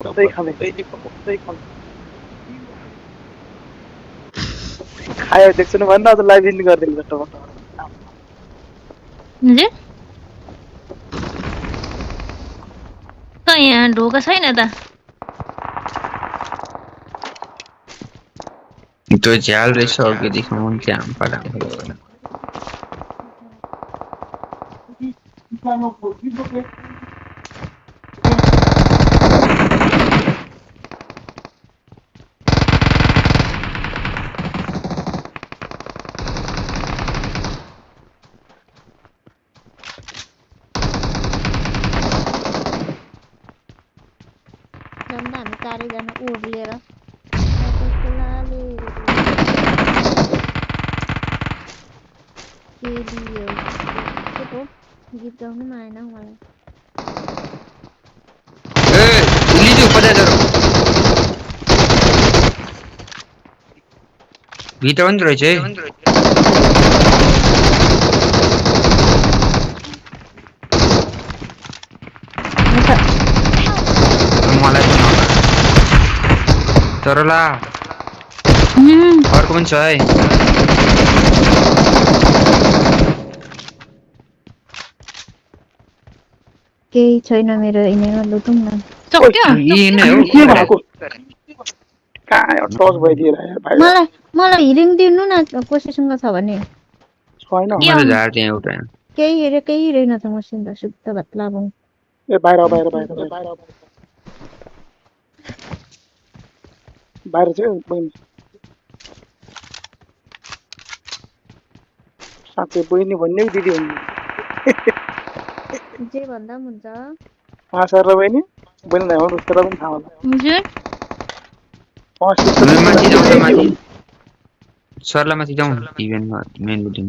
सही खाने खायो देख्छु भन्दा त लाइभ इन गरिदिनु पर्छ जे त यहाँ ढोका छैन त त्यो झ्याल रहेछ अघिदेखि मुन क्याम पराएको झन्डा हामी चारैजना ओर्लिएर गीत गाउनु पनि आएन मलाई भित्र पनि रहेछ है मलाई तर ला अर्को पनि छ है केही छैन मेरो यिनीमा लुटौँ न सक्यो मलाई हिलिङ दिनु न कोसीसँग छ भने केही रहेन त मसिन त शुद्ध भत्ला भौ ए बाहिर चाहिँ बहिनी साँच्चै बहिनी भन्ने दिदी भन्ने जे भन्दा पनि हुन्छ सर र बहिनी बहिनी हाम्रो उसलाई पनि थाहा होला सरला माथि जाउँ इभेन्टमा मेन लुटिङ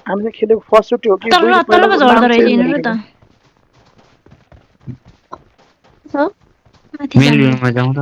हामीले खेलेको फर्स्ट सुट हो कि तलमा झर्दो रहेछ यिनीहरू त मेन लुटिङमा जाउँ त